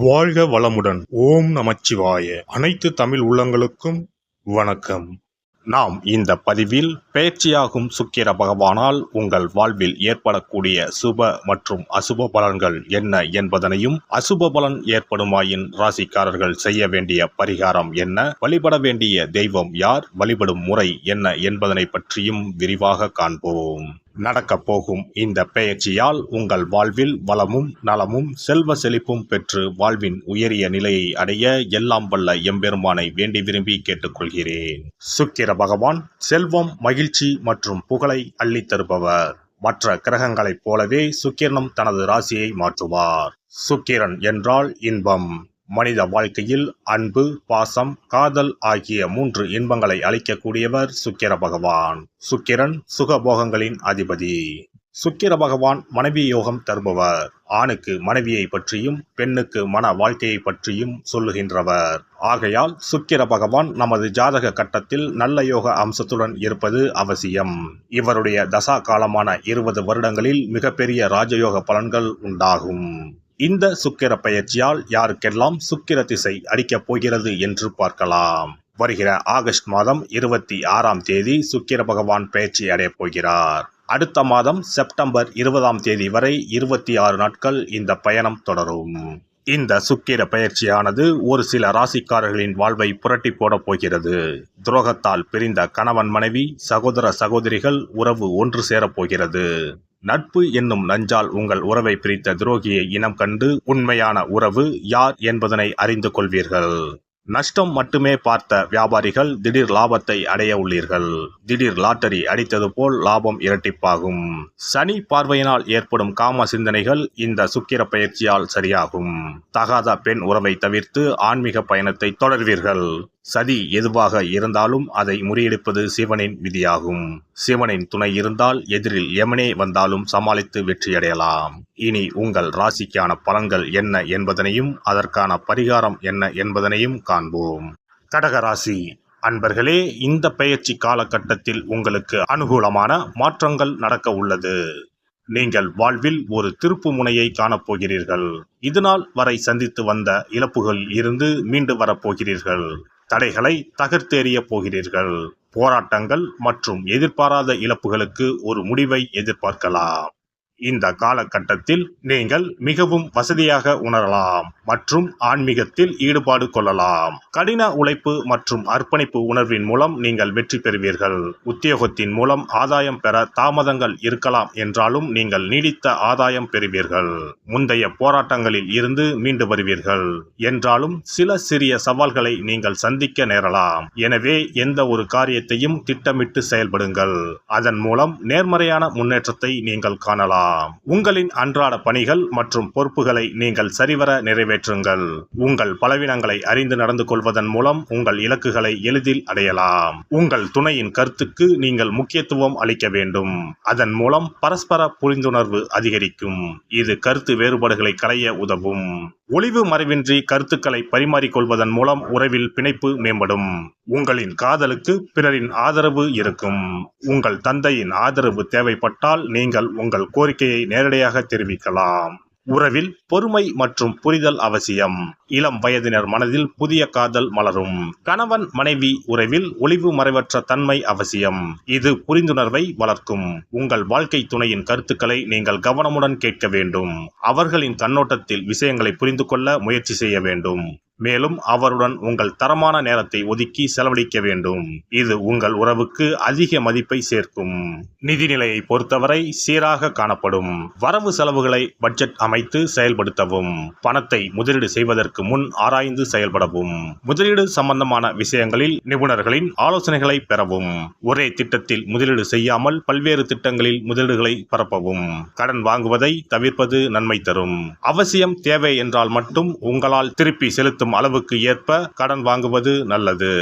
வாழ்க வளமுடன். ஓம் நமச்சிவாய. அனைத்து தமிழ் உள்ளங்களுக்கும் வணக்கம். நாம் இந்த பதிவில் பெயர்ச்சியாகும் சுக்கிர பகவானால் உங்கள் வாழ்வில் ஏற்படக்கூடிய சுப மற்றும் அசுப பலன்கள் என்ன என்பதனையும், அசுப பலன் ஏற்படுமாயின் ராசிக்காரர்கள் செய்ய வேண்டிய பரிகாரம் என்ன, வழிபட வேண்டிய தெய்வம் யார், வழிபடும் முறை என்ன என்பதனை பற்றியும் விரிவாக காண்போம். நடக்கப் போகும் இந்த பெயர்ச்சியால் உங்கள் வாழ்வில் வளமும் நலமும் செல்வ செழிப்பும் பெற்று வாழ்வின் உயரிய நிலையை அடைய எல்லாம் வல்ல எம்பெருமானை வேண்டி விரும்பி கேட்டுக்கொள்கிறேன். சுக்கிர பகவான் செல்வம், மகிழ்ச்சி மற்றும் புகழை அள்ளித் தருபவர். மற்ற கிரகங்களைப் போலவே சுக்கிரனும் தனது ராசியை மாற்றுவார். சுக்கிரன் என்றால் இன்பம். மனித வாழ்க்கையில் அன்பு, பாசம், காதல் ஆகிய 3 இன்பங்களை அளிக்கக்கூடியவர் சுக்கிர பகவான். சுக்கிரன் சுகபோகங்களின் அதிபதி. சுக்கிர பகவான் மனைவி யோகம் தருபவர். ஆணுக்கு மனைவியை பற்றியும் பெண்ணுக்கு மன வாழ்க்கையை பற்றியும் சொல்லுகின்றவர். ஆகையால் சுக்கிர பகவான் நமது ஜாதக கட்டத்தில் நல்ல யோக அம்சத்துடன் இருப்பது அவசியம். இவருடைய தசா காலமான 20 வருடங்களில் மிகப்பெரிய ராஜயோக பலன்கள் உண்டாகும். இந்த சுக்கிர பெயர்ச்சியால் யாருக்கெல்லாம் சுக்கிர திசை அடிக்கப் போகிறது என்று பார்க்கலாம். வருகிற ஆகஸ்ட் மாதம் 26ஆம் தேதி சுக்கிர பகவான் பெயர்ச்சி அடையப் போகிறார். அடுத்த மாதம் செப்டம்பர் 20ஆம் தேதி வரை 26 நாட்கள் இந்த பயணம் தொடரும். இந்த சுக்கிர பெயர்ச்சியானது ஒரு சில ராசிக்காரர்களின் வாழ்வை புரட்டி போட போகிறது. துரோகத்தால் பிரிந்த கணவன் மனைவி, சகோதர சகோதரிகள் உறவு ஒன்று சேரப்போகிறது. நட்பு என்னும் நஞ்சால் உங்கள் உறவை பிரித்த துரோகியை இனம் கண்டு உண்மையான உறவு யார் என்பதனை அறிந்து கொள்வீர்கள். நஷ்டம் மட்டுமே பார்த்த வியாபாரிகள் திடீர் லாபத்தை அடைய உள்ளீர்கள். திடீர் லாட்டரி அடித்தது போல் லாபம் இரட்டிப்பாகும். சனி பார்வையினால் ஏற்படும் காம சிந்தனைகள் இந்த சுக்கிர பெயர்ச்சியால் சரியாகும். தகாத பெண் உறவை தவிர்த்து ஆன்மீக பயணத்தை தொடர்வீர்கள். சதி எதுவாக இருந்தாலும் அதை முறியடிப்பது சிவனின் விதியாகும். சிவனின் துணை இருந்தால் எதிரில் யமனே வந்தாலும் சமாளித்து வெற்றியடையலாம். இனி உங்கள் ராசிக்கான பலன்கள் என்ன என்பதனையும் அதற்கான பரிகாரம் என்ன என்பதனையும் காண்போம். கடக ராசி அன்பர்களே, இந்த பெயர்ச்சி காலகட்டத்தில் உங்களுக்கு அனுகூலமான மாற்றங்கள் நடக்க உள்ளது. நீங்கள் வாழ்வில் ஒரு திருப்பு முனையை காணப்போகிறீர்கள். இதுநாள் வரை சந்தித்து வந்த இழப்புகளில் இருந்து மீண்டு வரப்போகிறீர்கள். தடைகளை தகர்த்தெறிய போகிறீர்கள். போராட்டங்கள் மற்றும் எதிர்பாராத இழப்புகளுக்கு ஒரு முடிவை எதிர்பார்க்கலாம். இந்த காலகட்டத்தில் நீங்கள் மிகவும் வசதியாக உணரலாம் மற்றும் ஆன்மீகத்தில் ஈடுபாடு கொள்ளலாம். கடின உழைப்பு மற்றும் அர்ப்பணிப்பு உணர்வின் மூலம் நீங்கள் வெற்றி பெறுவீர்கள். உத்தியோகத்தின் மூலம் ஆதாயம் பெற தாமதங்கள் இருக்கலாம் என்றாலும் நீங்கள் நீடித்த ஆதாயம் பெறுவீர்கள். முந்தைய போராட்டங்களில் இருந்து மீண்டு வருவீர்கள் என்றாலும் சில சிறிய சவால்களை நீங்கள் சந்திக்க நேரலாம். எனவே எந்த ஒரு காரியத்தையும் திட்டமிட்டு செயல்படுங்கள். அதன் மூலம் நேர்மறையான முன்னேற்றத்தை நீங்கள் காணலாம். உங்களின் அன்றாட பணிகள் மற்றும் பொறுப்புகளை நீங்கள் சரிவர நிறைவேற்றுங்கள். உங்கள் பலவீனங்களை அறிந்து நடந்து கொள்வதன் மூலம் உங்கள் இலக்குகளை எளிதில் அடையலாம். உங்கள் துணையின் கருத்துக்கு நீங்கள் முக்கியத்துவம் அளிக்க வேண்டும். அதன் மூலம் பரஸ்பர புரிந்துணர்வு அதிகரிக்கும். இது கருத்து வேறுபாடுகளை களைய உதவும். ஒளிவு மறைவின்றி கருத்துக்களை பரிமாறிக்கொள்வதன் மூலம் உறவில் பிணைப்பு மேம்படும். உங்களின் காதலுக்கு பிறரின் ஆதரவு இருக்கும். உங்கள் தந்தையின் ஆதரவு தேவைப்பட்டால் நீங்கள் உங்கள் கோரிக்கையை நேரடியாக தெரிவிக்கலாம். உறவில் பொறுமை மற்றும் புரிதல் அவசியம். இளம் வயதினர் மனதில் புதிய காதல் மலரும். கணவன் மனைவி உறவில் ஒளிவு மறைவற்ற தன்மை அவசியம். இது புரிந்துணர்வை வளர்க்கும். உங்கள் வாழ்க்கை துணையின் கருத்துக்களை நீங்கள் கவனமுடன் கேட்க வேண்டும். அவர்களின் கண்ணோட்டத்தில் விஷயங்களை புரிந்து கொள்ள முயற்சி செய்ய வேண்டும். மேலும் அவருடன் உங்கள் தரமான நேரத்தை ஒதுக்கி செலவழிக்க வேண்டும். இது உங்கள் உறவுக்கு அதிக மதிப்பை சேர்க்கும். நிதிநிலையை பொறுத்தவரை சீராக காணப்படும். வரவு செலவுகளை பட்ஜெட் அமைத்து செயல்படுத்தவும். பணத்தை முதலீடு செய்வதற்கு முன் ஆராய்ந்து செயல்படவும். முதலீடு சம்பந்தமான விஷயங்களில் நிபுணர்களின் ஆலோசனைகளை பெறவும். ஒரே திட்டத்தில் முதலீடு செய்யாமல் பல்வேறு திட்டங்களில் முதலீடுகளை பரப்பவும். கடன் வாங்குவதை தவிர்ப்பது நன்மை தரும். அவசியம் தேவை என்றால் மட்டும் உங்களால் திருப்பி செலுத்தும் அளவுக்கு ஏற்ப கடன் வாங்குவது நல்லது.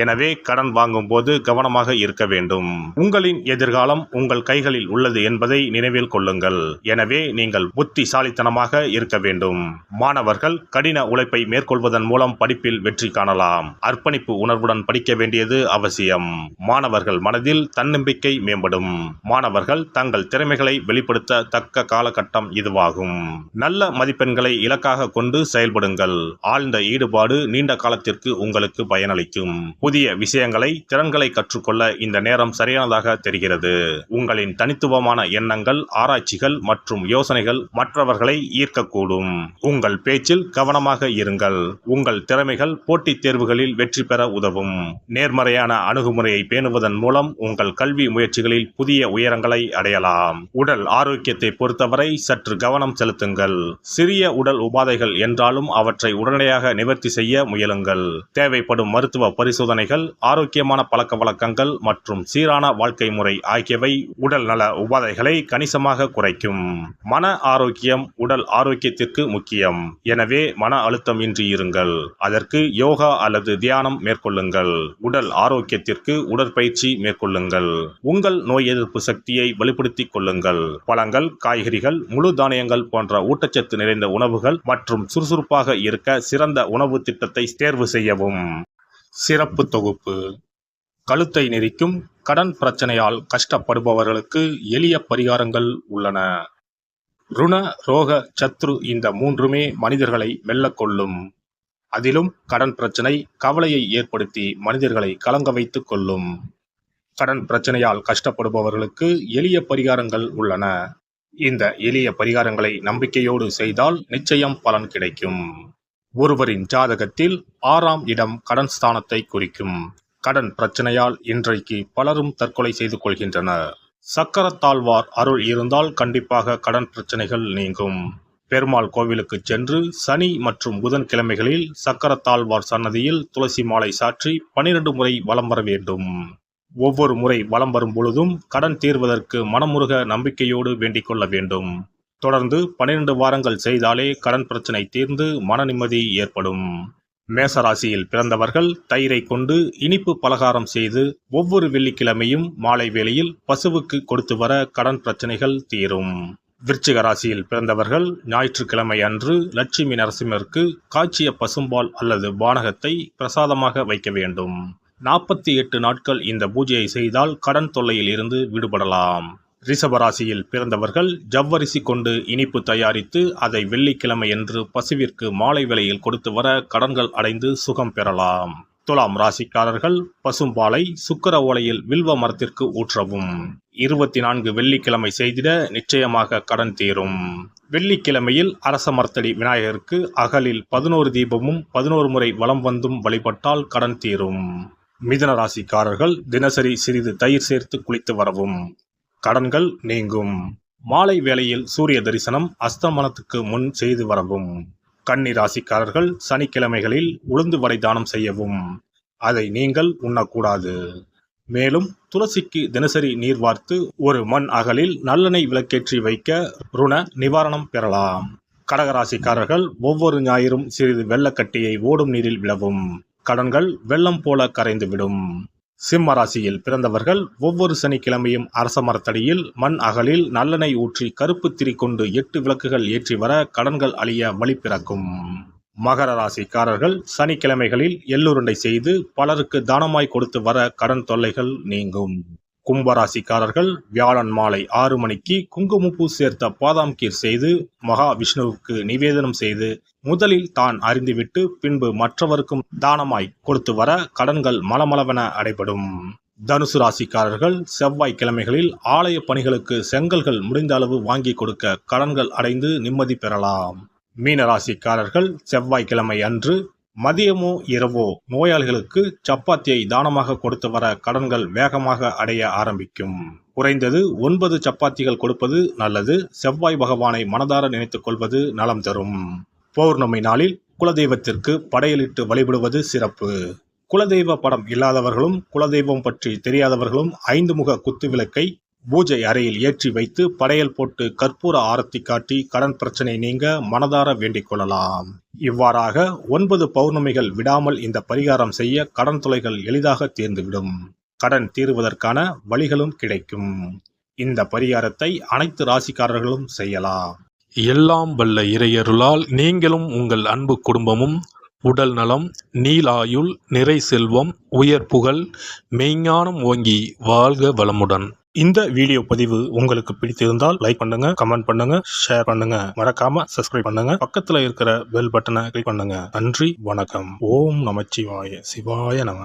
எனவே கடன் வாங்கும் போது கவனமாக இருக்க வேண்டும். உங்களின் எதிர்காலம் உங்கள் கைகளில் உள்ளது என்பதை நினைவில் கொள்ளுங்கள். எனவே நீங்கள் புத்திசாலித்தனமாக இருக்க வேண்டும். மாணவர்கள் கடின உழைப்பு உழைப்பை மேற்கொள்வதன் மூலம் படிப்பில் வெற்றி காணலாம். அர்ப்பணிப்பு உணர்வுடன் படிக்க வேண்டியது அவசியம். மாணவர்கள் மனதில் தன்னம்பிக்கை மேம்படும். மாணவர்கள் தங்கள் திறமைகளை வெளிப்படுத்த தக்க காலகட்டம் இதுவாகும். நல்ல மதிப்பெண்களை இலக்காக கொண்டு செயல்படுங்கள். ஆழ்ந்த ஈடுபாடு நீண்ட காலத்திற்கு உங்களுக்கு பயனளிக்கும். புதிய விஷயங்களை, திறன்களை கற்றுக்கொள்ள இந்த நேரம் சரியானதாக தெரிகிறது. உங்களின் தனித்துவமான எண்ணங்கள், ஆராய்ச்சிகள் மற்றும் யோசனைகள் மற்றவர்களை ஈர்க்கக்கூடும். உங்கள் பேச்சில் கவனமாக இருங்கள். உங்கள் திறமைகள் போட்டித் தேர்வுகளில் வெற்றி பெற உதவும். நேர்மறையான அணுகுமுறையை பேணுவதன் மூலம் உங்கள் கல்வி முயற்சிகளில் புதிய உயரங்களை அடையலாம். உடல் ஆரோக்கியத்தை பொறுத்தவரை சற்று கவனம் செலுத்துங்கள். சிறிய உடல் உபாதைகள் என்றாலும் அவற்றை உடனடியாக நிவர்த்தி செய்ய முயலுங்கள். தேவைப்படும் மருத்துவ பரிசோதனைகள், ஆரோக்கியமான பழக்க வழக்கங்கள் மற்றும் சீரான வாழ்க்கை முறை ஆகியவை உடல் நல உபாதைகளை கணிசமாக குறைக்கும். மன ஆரோக்கியம் உடல் ஆரோக்கியத்திற்கு முக்கியம். எனவே மன அழுத்தம் இன்றி இருங்கள். அதற்கு யோகா அல்லது தியானம் மேற்கொள்ளுங்கள். உடல் ஆரோக்கியத்திற்கு உடற்பயிற்சி மேற்கொள்ளுங்கள். உங்கள் நோய் எதிர்ப்பு சக்தியை வெளிப்படுத்திக் கொள்ளுங்கள். பழங்கள், காய்கறிகள், முழு தானியங்கள் போன்ற ஊட்டச்சத்து நிறைந்த உணவுகள் மற்றும் சுறுசுறுப்பாக இருக்க சிறந்த உணவு திட்டத்தை தேர்வு செய்யவும். சிறப்பு தொகுப்பு: கழுத்தை நெரிக்கும் கடன் பிரச்சனையால் கஷ்டப்படுபவர்களுக்கு எளிய பரிகாரங்கள் உள்ளன. ருண, ரோக, சத்ரு இந்த மூன்றுமே மனிதர்களை வெல்லக்கொள்ளும். அதிலும் கடன் பிரச்சனை கவலையை ஏற்படுத்தி மனிதர்களை கலங்க வைத்துக் கொள்ளும். கடன் பிரச்சனையால் கஷ்டப்படுபவர்களுக்கு எளிய பரிகாரங்கள் உள்ளன. இந்த எளிய பரிகாரங்களை நம்பிக்கையோடு செய்தால் நிச்சயம் பலன் கிடைக்கும். ஒருவரின் ஜாதகத்தில் 6ஆம் இடம் கடன் ஸ்தானத்தை குறிக்கும். கடன் பிரச்சனையால் இன்றைக்கு பலரும் தற்கொலை செய்து கொள்கின்றனர். சக்கரத்தாழ்வார் அருள் இருந்தால் கண்டிப்பாக கடன் பிரச்சனைகள் நீங்கும். பெருமாள் கோவிலுக்கு சென்று சனி மற்றும் புதன் கிழமைகளில் சக்கரத்தாழ்வார் சன்னதியில் துளசி மாலை சாற்றி 12 முறை வலம் வர வேண்டும். ஒவ்வொரு முறை வலம் வரும் பொழுதும் கடன் தீர்வதற்கு மனமுருக நம்பிக்கையோடு வேண்டிக் கொள்ள வேண்டும். தொடர்ந்து 12 வாரங்கள் செய்தாலே கடன் பிரச்சனை தீர்ந்து மன நிம்மதி ஏற்படும். மேசராசியில் பிறந்தவர்கள் தயிரை கொண்டு இனிப்பு பலகாரம் செய்து ஒவ்வொரு வெள்ளிக்கிழமையும் மாலை வேளையில் பசுவுக்கு கொடுத்து வர கடன் பிரச்சனைகள் தீரும். விருச்சிக ராசியில் பிறந்தவர்கள் ஞாயிற்றுக்கிழமை அன்று லட்சுமி நரசிம்மருக்கு காய்ச்சிய பசும்பால் அல்லது பானகத்தை பிரசாதமாக வைக்க வேண்டும். 48 நாட்கள் இந்த பூஜையை செய்தால் கடன் தொல்லையில் இருந்து விடுபடலாம். ரிஷபராசியில் பிறந்தவர்கள் ஜவ்வரிசி கொண்டு இனிப்பு தயாரித்து அதை வெள்ளிக்கிழமை என்று பசுவிற்கு மாலை வேளையில் கொடுத்து வர கடன்கள் அடைந்து சுகம் பெறலாம். துலாம் ராசிக்காரர்கள் பசும்பாலை சுக்கிர ஓலையில் வில்வ மரத்திற்கு ஊற்றவும். 24 வெள்ளிக்கிழமை செய்திட நிச்சயமாக கடன் தீரும். வெள்ளிக்கிழமையில் அரச மரத்தடி விநாயகருக்கு அகலில் 11 தீபமும் 11 முறை வலம் வந்தும் வழிபட்டால் கடன் தீரும். மிதுன ராசிக்காரர்கள் தினசரி சிறிது தயிர் சேர்த்து குளித்து வரவும். கடன்கள் நீங்கும். மாலை வேளையில் சூரிய தரிசனம் அஸ்தமனத்துக்கு முன் செய்து வரவும். கன்னி ராசிக்காரர்கள் சனிக்கிழமைகளில் உளுந்து வடை தானம் செய்யவும். அதை நீங்கள் உண்ணக்கூடாது. மேலும் துளசிக்கு தினசரி நீர் வார்த்து ஒரு மண் அகலில் நல்லெண்ணெய் விளக்கேற்றி வைக்க ருண நிவாரணம் பெறலாம். கடகராசிக்காரர்கள் ஒவ்வொரு ஞாயிறும் சிறிது வெள்ளக்கட்டியை ஓடும் நீரில் விழவும். கடன்கள் வெள்ளம் போல கரைந்துவிடும். சிம்ம ராசியில் பிறந்தவர்கள் ஒவ்வொரு சனிக்கிழமையும் அரச மரத்தடியில் மண் அகலில் நல்லெண்ணெய் ஊற்றி கருப்பு திரி கொண்டு 8 விளக்குகள் ஏற்றி வர கடன்கள் அழிய வழி பிறக்கும். மகர ராசிக்காரர்கள் சனிக்கிழமைகளில் எள்ளுருண்டை செய்து பலருக்கு தானமாய் கொடுத்து வர கடன் தொல்லைகள் நீங்கும். கும்பராசிக்காரர்கள் வியாழன் மாலை 6 மணிக்கு குங்குமப்பூ சேர்த்த பாதாம் கீர் செய்து மகா விஷ்ணுவுக்கு நிவேதனம் செய்து முதலில் தான் அறிந்துவிட்டு பின்பு மற்றவருக்கும் தானமாய் கொடுத்து வர கடன்கள் மலமளவென அடைபடும். தனுசு ராசிக்காரர்கள் செவ்வாய்க்கிழமைகளில் ஆலய பணிகளுக்கு செங்கல்கள் முடிந்த அளவு வாங்கி கொடுக்க கடன்கள் அடைந்து நிம்மதி பெறலாம். மீன ராசிக்காரர்கள் செவ்வாய்க்கிழமை அன்று மதியமோ இரவோ நோயாளிகளுக்கு சப்பாத்தியை தானமாக கொடுத்து வர கடன்கள் வேகமாக அடைய ஆரம்பிக்கும். குறைந்தது 9 சப்பாத்திகள் கொடுப்பது நல்லது. செவ்வாய் பகவானை மனதார நினைத்துக் கொள்வது நலம் தரும். பௌர்ணமி நாளில் குலதெய்வத்திற்கு படையலிட்டு வழிபடுவது சிறப்பு. குலதெய்வ படம் இல்லாதவர்களும் குலதெய்வம் பற்றி தெரியாதவர்களும் 5 முக குத்து விளக்கை பூஜை அறையில் ஏற்றி வைத்து படையல் போட்டு கற்பூர ஆரத்தி காட்டி கடன் பிரச்சனை நீங்க மனதார வேண்டிக் கொள்ளலாம். இவ்வாறாக 9 பௌர்ணமிகள் விடாமல் இந்த பரிகாரம் செய்ய கடன் தொல்லைகள் எளிதாக தீர்ந்துவிடும். கடன் தீர்வதற்கான வழிகளும் கிடைக்கும். இந்த பரிகாரத்தை அனைத்து ராசிக்காரர்களும் செய்யலாம். எல்லாம் வல்ல இறையருளால் நீங்களும் உங்கள் அன்பு குடும்பமும் உடல் நலம், நீலாயுள், நிறை செல்வம், உயர் புகழ், மெய்ஞானம் ஓங்கி வாழ்க வளமுடன். இந்த வீடியோ பதிவு உங்களுக்கு பிடித்திருந்தால் லைக் பண்ணுங்க, கமெண்ட் பண்ணுங்க, ஷேர் பண்ணுங்க, மறக்காம சப்ஸ்கிரைப் பண்ணுங்க, பக்கத்துல இருக்கிற பெல் பட்டனை கிளிக் பண்ணுங்க. நன்றி, வணக்கம். ஓம் நமச்சிவாய. சிவாய நம.